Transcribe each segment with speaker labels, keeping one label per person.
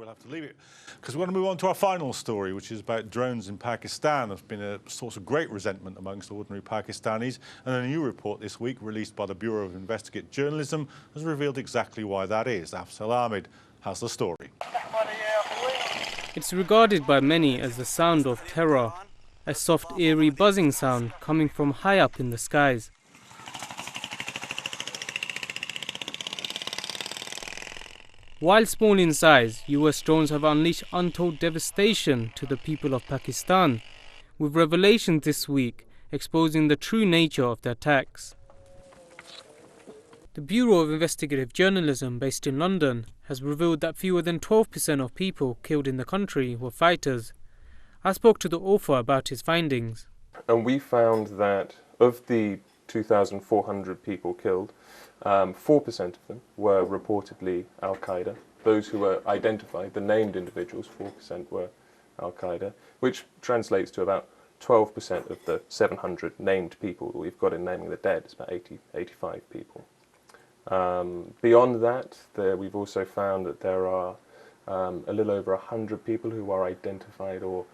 Speaker 1: we'll have to leave it because we're going to move on to our final story, which is about drones in Pakistan. There's been a source of great resentment amongst ordinary Pakistanis, and a new report this week released by the Bureau of Investigative Journalism has revealed exactly why that is. Azhar Javaid has the story.
Speaker 2: It's regarded by many as the sound of terror, a soft, eerie buzzing sound coming from high up in the skies. While small in size, US drones have unleashed untold devastation to the people of Pakistan, with revelations this week exposing the true nature of the attacks. The Bureau of Investigative Journalism, based in London, has revealed that fewer than 12% of people killed in the country were fighters. I spoke to the author about his findings.
Speaker 3: And we found that of the 2,400 people killed, 4% of them were reportedly Al-Qaeda. Those who were identified, the named individuals, 4% were Al-Qaeda, which translates to about 12% of the 700 named people that we've got in naming the dead. It's about 85 people. Beyond that, we've also found that there are a little over 100 people who are identified or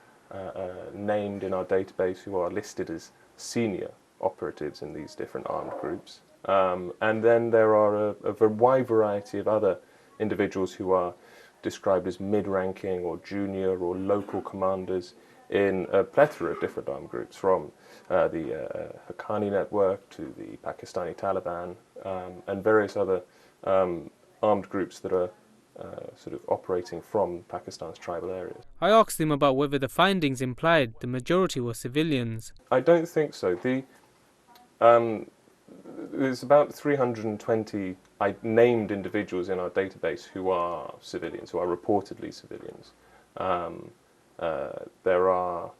Speaker 3: named in our database who are listed as senior operatives in these different armed groups. And then there are a wide variety of other individuals who are described as mid-ranking or junior or local commanders in a plethora of different armed groups, from the Haqqani network to the Pakistani Taliban and various other armed groups that are sort of operating from Pakistan's tribal areas.
Speaker 2: I asked him about whether the findings implied the majority were civilians.
Speaker 3: I don't think so. There's about 320 named individuals in our database who are civilians, who are reportedly civilians. There are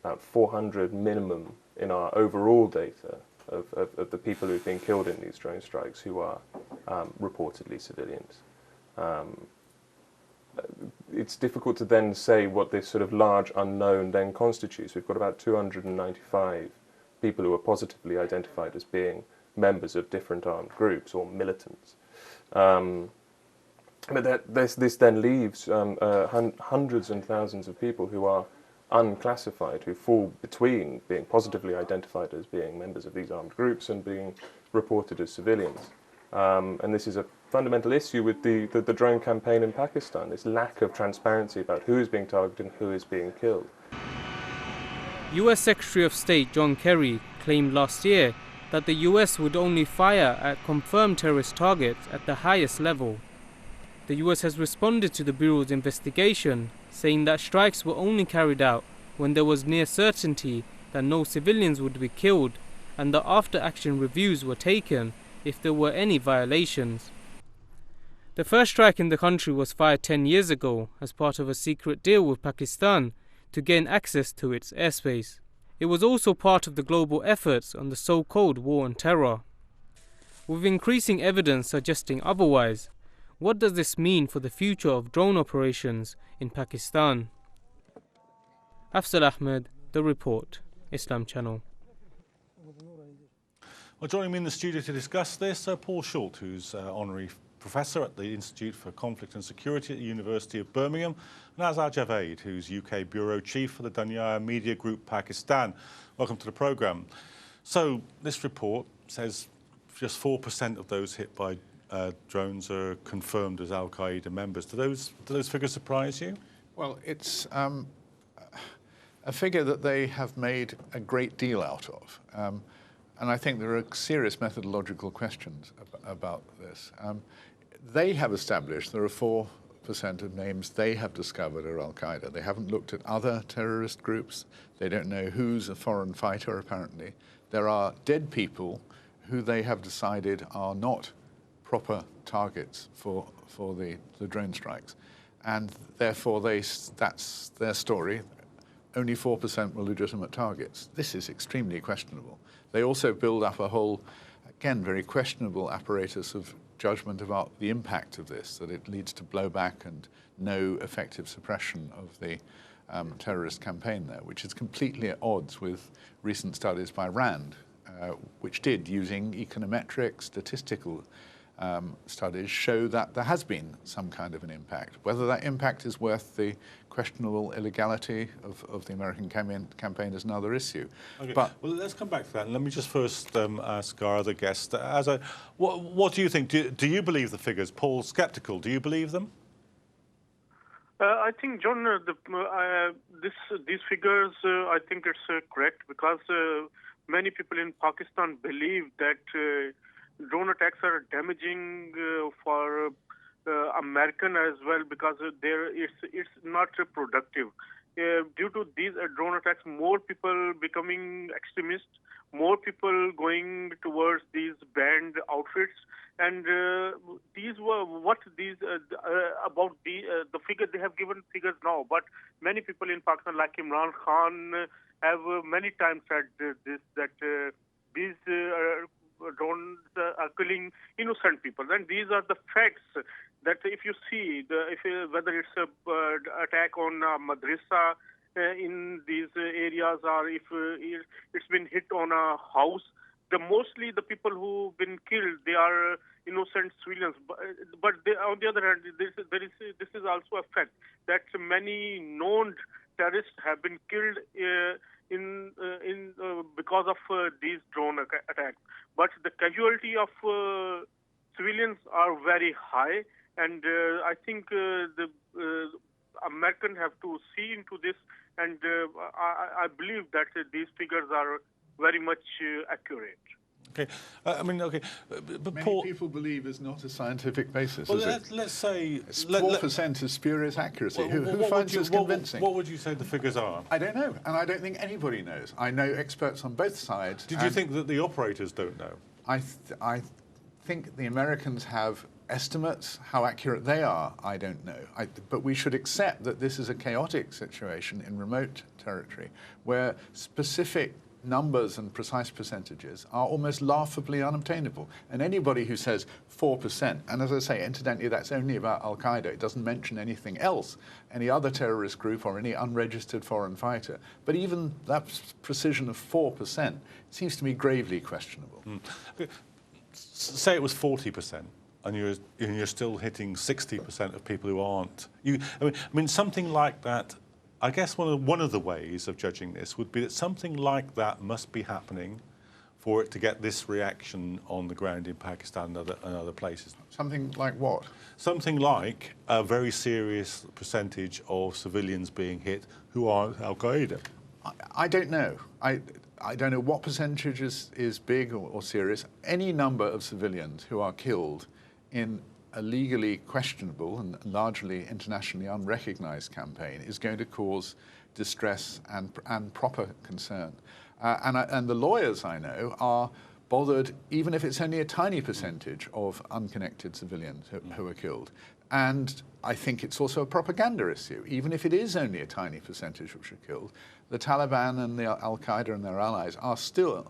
Speaker 3: about 400 minimum in our overall data of the people who've been killed in these drone strikes who are reportedly civilians. It's difficult to then say what this sort of large unknown then constitutes. We've got about 295 people who are positively identified as being members of different armed groups or militants. But this then leaves hundreds and thousands of people who are unclassified, who fall between being positively identified as being members of these armed groups and being reported as civilians. And this is a fundamental issue with the drone campaign in Pakistan, this lack of transparency about who is being targeted and who is being killed.
Speaker 2: US Secretary of State John Kerry claimed last year that the US would only fire at confirmed terrorist targets at the highest level. The US has responded to the Bureau's investigation, saying that strikes were only carried out when there was near certainty that no civilians would be killed, and that after-action reviews were taken if there were any violations. The first strike in the country was fired 10 years ago as part of a secret deal with Pakistan to gain access to its airspace. It was also part of the global efforts on the so-called war on terror. With increasing evidence suggesting otherwise, what does this mean for the future of drone operations in Pakistan? Afzal Ahmed, The Report, Islam Channel.
Speaker 1: Well, joining me in the studio to discuss this, Paul Schulte, who's Honorary Professor at the Institute for Conflict and Security at the University of Birmingham, and Azhar Javaid, who's UK Bureau Chief for the Dunya Media Group Pakistan. Welcome to the programme. So this report says just 4% of those hit by drones are confirmed as Al-Qaeda members. Do those figures surprise you?
Speaker 4: Well, it's a figure that they have made a great deal out of. And I think there are serious methodological questions about this. They have established there are 4% of names they have discovered are Al-Qaeda. They haven't looked at other terrorist groups. They don't know who's a foreign fighter, apparently. There are dead people who they have decided are not proper targets for the drone strikes. And therefore, that's their story. Only 4% were legitimate targets. This is extremely questionable. They also build up a whole, again, very questionable apparatus of judgment about the impact of this, that it leads to blowback and no effective suppression of the terrorist campaign there, which is completely at odds with recent studies by RAND, which did, using econometric, statistical studies show that there has been some kind of an impact. Whether that impact is worth the questionable illegality of the American campaign is another issue.
Speaker 1: Okay.
Speaker 4: But
Speaker 1: well, let's come back to that. And let me just first ask our other guest, what do you think? Do you believe the figures? Paul's sceptical. Do you believe them?
Speaker 5: I think, John, these figures, I think it's correct because many people in Pakistan believe that drone attacks are damaging for American as well because it's not productive. Due to these drone attacks, more people becoming extremists, more people going towards these banned outfits, and these were what these about the figure they have given figures now. But many people in Pakistan, like Imran Khan, have many times said this that these drones are killing innocent people, and these are the facts. That if you see whether it's a attack on madrasa in these areas or if it's been hit on a house, mostly the people who've been killed, they are innocent civilians. But on the other hand, this is also a fact that many known terrorists have been killed because of these drone attacks. But the casualty of civilians are very high. And I think the Americans have to see into this, and I believe that these figures are very much accurate.
Speaker 1: Okay, but
Speaker 4: many
Speaker 1: Paul,
Speaker 4: people believe is not a scientific basis.
Speaker 1: well,
Speaker 4: is it?
Speaker 1: let's say
Speaker 4: 4% is spurious accuracy. Who finds this convincing?
Speaker 1: What would you say the figures are?
Speaker 4: I don't know, and I don't think anybody knows. I know experts on both sides.
Speaker 1: Did you think that the operators don't know?
Speaker 4: I think the Americans have estimates. How accurate they are, I don't know. But we should accept that this is a chaotic situation in remote territory where specific numbers and precise percentages are almost laughably unobtainable. And anybody who says 4%, and as I say, incidentally, that's only about Al-Qaeda. It doesn't mention anything else, any other terrorist group or any unregistered foreign fighter. But even that precision of 4% seems to me gravely questionable.
Speaker 1: Okay. Say it was 40%. And you're still hitting 60% of people who aren't. I mean, something like that. I guess one of the ways of judging this would be that something like that must be happening for it to get this reaction on the ground in Pakistan and other places.
Speaker 4: Something like what?
Speaker 1: Something like a very serious percentage of civilians being hit who aren't Al-Qaeda.
Speaker 4: I don't know. I don't know what percentage is big or serious. Any number of civilians who are killed in a legally questionable and largely internationally unrecognized campaign is going to cause distress and proper concern. And the lawyers I know are bothered, even if it's only a tiny percentage of unconnected civilians who are killed. And I think it's also a propaganda issue. Even if it is only a tiny percentage which are killed, the Taliban and the Al-Qaeda and their allies are still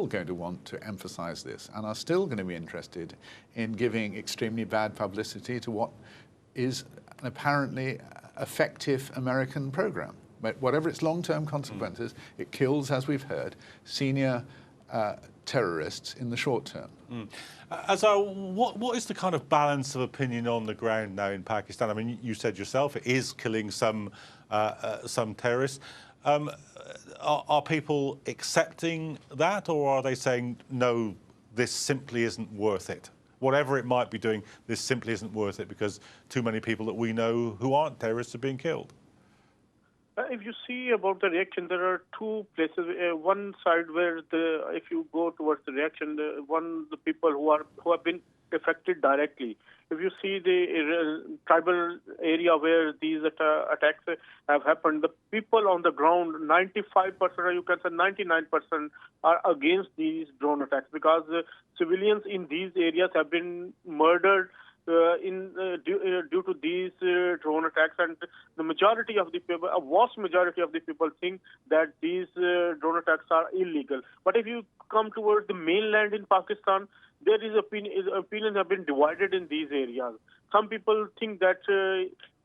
Speaker 4: going to want to emphasize this and are still going to be interested in giving extremely bad publicity to what is an apparently effective American program. But whatever its long-term consequences, it kills, as we've heard, senior terrorists in the short term.
Speaker 1: Azhar, what is the kind of balance of opinion on the ground now in Pakistan? I mean, you said yourself it is killing some terrorists. Are people accepting that, or are they saying, no, this simply isn't worth it? Whatever it might be doing, this simply isn't worth it because too many people that we know who aren't terrorists are being killed?
Speaker 5: If you see about the reaction, there are two places. One side where if you go towards the reaction, the people who have been affected directly. If you see the tribal area where these attacks have happened, the people on the ground, 95% or you can say 99% are against these drone attacks because civilians in these areas have been murdered due to these drone attacks, and the majority of the people, a vast majority of the people think that these drone attacks are illegal. But if you come towards the mainland in Pakistan, there is opinions have been divided in these areas. Some people think that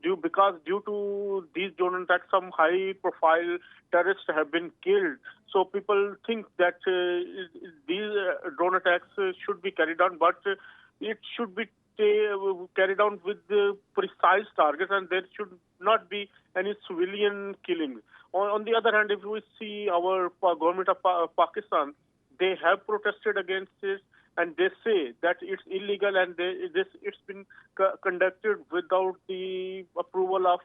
Speaker 5: due to these drone attacks, some high-profile terrorists have been killed. So people think that these drone attacks should be carried on, but it should be carried out with the precise targets, and there should not be any civilian killing. On the other hand, if we see our government of Pakistan, they have protested against this, and they say that it's illegal and it's been conducted without the approval of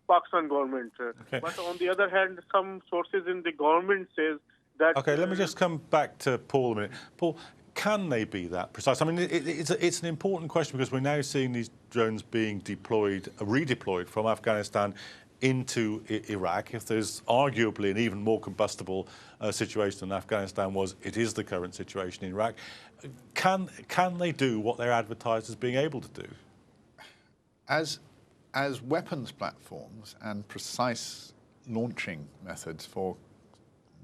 Speaker 5: Pakistan government.
Speaker 1: Okay.
Speaker 5: But on the other hand, some sources in the government says that...
Speaker 1: Okay, let me just come back to Paul a minute. Paul, can they be that precise? I mean, it's an important question because we're now seeing these drones being redeployed from Afghanistan into Iraq. If there's arguably an even more combustible situation than Afghanistan was, it is the current situation in Iraq. Can they do what they're advertised as being able to do?
Speaker 4: As weapons platforms and precise launching methods for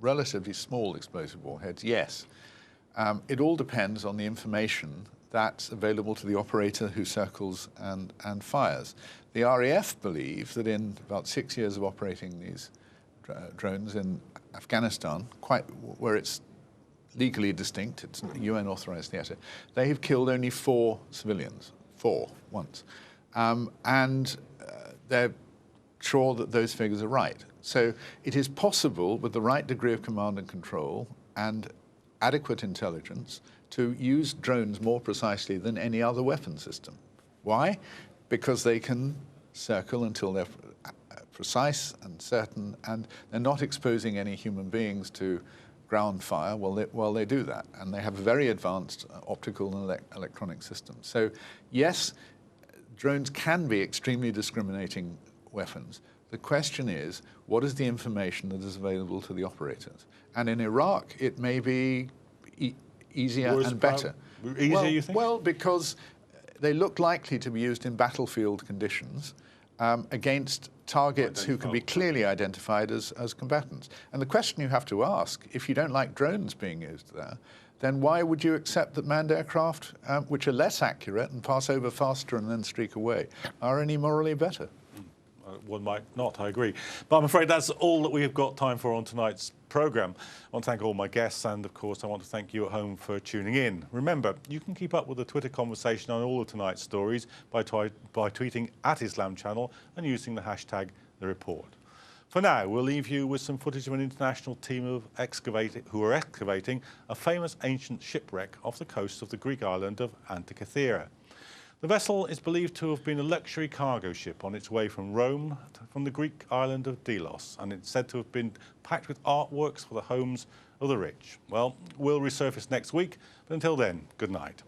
Speaker 4: relatively small explosive warheads, yes. It all depends on the information that's available to the operator who circles and fires. The RAF believe that in about 6 years of operating these drones in Afghanistan, where it's legally distinct, it's a UN-authorized theatre, they have killed only 4 civilians, 4 once. They're sure that those figures are right. So it is possible, with the right degree of command and control and adequate intelligence, to use drones more precisely than any other weapon system. Why? Because they can circle until they're precise and certain, and they're not exposing any human beings to ground fire while they do that. And they have very advanced optical and electronic systems. So yes, drones can be extremely discriminating weapons. The question is, what is the information that is available to the operators? And in Iraq, it may be easier and better.
Speaker 1: Easier, you think?
Speaker 4: Well, because they look likely to be used in battlefield conditions against targets who can be clearly identified as combatants. And the question you have to ask, if you don't like drones being used there, then why would you accept that manned aircraft, which are less accurate and pass over faster and then streak away, are any morally better?
Speaker 1: One might not, I agree. But I'm afraid that's all that we have got time for on tonight's programme. I want to thank all my guests, and of course I want to thank you at home for tuning in. Remember, you can keep up with the Twitter conversation on all of tonight's stories by tweeting @Islam Channel and using the hashtag #TheReport. For now, we'll leave you with some footage of an international team who are excavating a famous ancient shipwreck off the coast of the Greek island of Antikythera. The vessel is believed to have been a luxury cargo ship on its way from Rome from the Greek island of Delos, and it's said to have been packed with artworks for the homes of the rich. Well, we'll resurface next week, but until then, good night.